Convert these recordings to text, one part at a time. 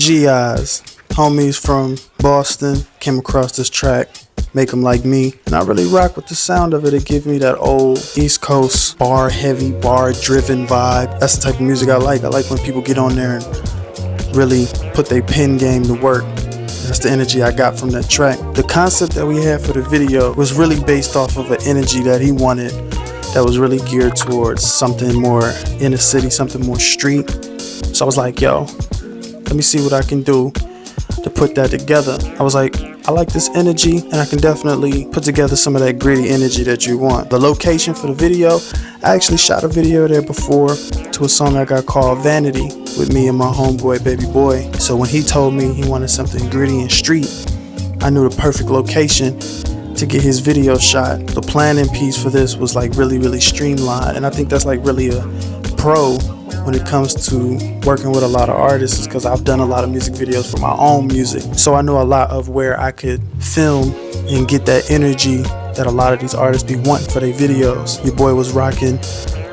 Eyez, homies from Boston, came across this track, Make 'Em Like Me, and I really rock with the sound of it. It gives me that old East Coast bar heavy, bar driven vibe. That's the type of music I like. I like when people get on there and really put their pen game to work. That's the energy I got from that track. The concept that we had for the video was really based off of an energy that he wanted that was really geared towards something more inner city, something more street. So I was like, yo, let me see what I can do to put that together. I was like, I like this energy, and I can definitely put together some of that gritty energy that you want. The location for the video, I actually shot a video there before to a song I got called Vanity with me and my homeboy Baby Boy. So when he told me he wanted something gritty and street, I knew the perfect location to get his video shot. The planning piece for this was like really streamlined, and I think that's like really a pro when it comes to working with a lot of artists, because I've done a lot of music videos for my own music. So I know a lot of where I could film and get that energy that a lot of these artists be wanting for their videos. Your boy was rocking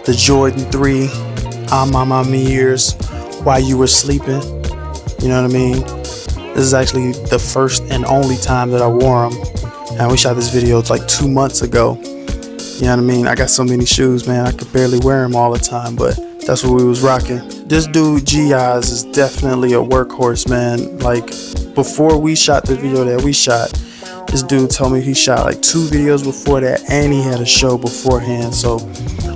the Jordan 3 I'm on my years while you were sleeping. You know what I mean? This is actually the first and only time that I wore them. And we shot this video like 2 months ago. You know what I mean? I got so many shoes, man. I could barely wear them all the time, but that's what we was rocking. This dude, Eyez, is definitely a workhorse, man. Like, before we shot the video that we shot, this dude told me he shot like 2 videos before that, and he had a show beforehand. So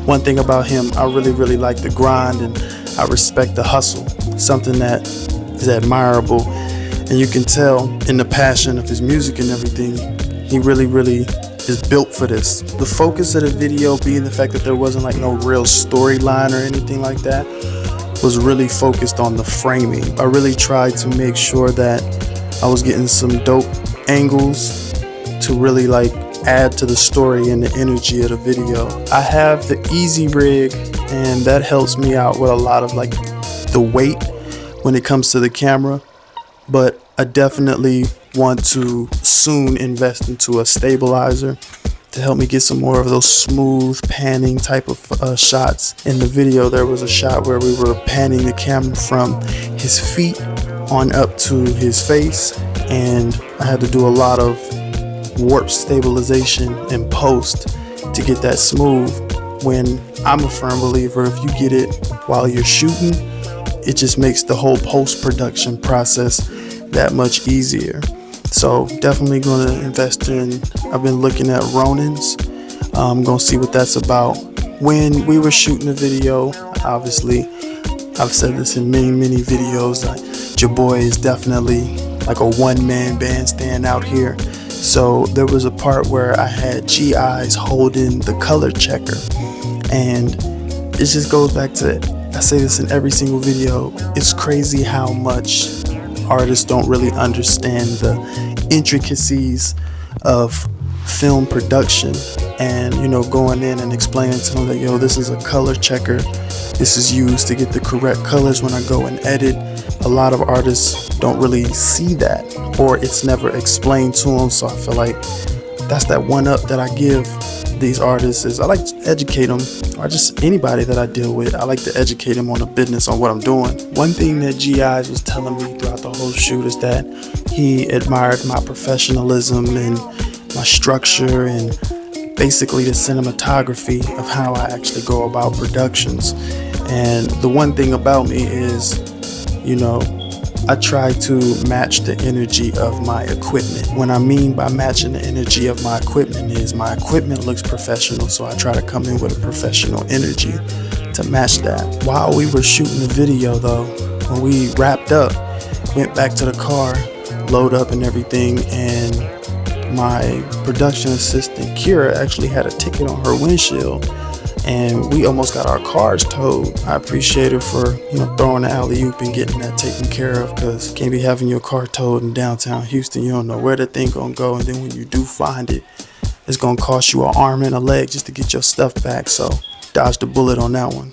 one thing about him, I really like the grind, and I respect the hustle. Something that is admirable, and you can tell in the passion of his music and everything, he really is built for this. The focus of the video being the fact that there wasn't like no real storyline or anything like that was really focused on the framing. I really tried to make sure that I was getting some dope angles to really like add to the story and the energy of the video. I have the Easy rig, and that helps me out with a lot of like the weight when it comes to the camera, but I definitely want to soon invest into a stabilizer to help me get some more of those smooth panning type of shots. In the video, there was a shot where we were panning the camera from his feet on up to his face, and I had to do a lot of warp stabilization in post to get that smooth. When I'm a firm believer, if you get it while you're shooting, it just makes the whole post-production process that much easier. So definitely going to invest in, I've been looking at Ronins. I'm going to see what that's about. When we were shooting the video, obviously, I've said this in many videos, your boy is definitely like a one-man band stand out here. So there was a part where I had Eyez holding the color checker, and it just goes back to, I say this in every single video, it's crazy how much artists don't really understand the intricacies of film production, and you know, going in and explaining to them that, yo, this is a color checker, this is used to get the correct colors when I go and edit. A lot of artists don't really see that, or it's never explained to them. So I feel like that's that one up that I give these artists, is I like to educate them, or just anybody that I deal with. I like to educate them on the business, on what I'm doing. One thing that Eyez was telling me throughout the whole shoot is that he admired my professionalism and my structure, and basically the cinematography of how I actually go about productions. And the one thing about me is, you know, I try to match the energy of my equipment. What I mean by matching the energy of my equipment is my equipment looks professional, so I try to come in with a professional energy to match that. While we were shooting the video though, when we wrapped up, went back to the car, load up and everything, and my production assistant Kira actually had a ticket on her windshield, and we almost got our cars towed. I appreciate her for, you know, throwing the alley-oop and getting that taken care of, because you can't be having your car towed in downtown Houston. You don't know where the thing gonna go, and then when you do find it, it's gonna cost you an arm and a leg just to get your stuff back. So dodged the bullet on that one.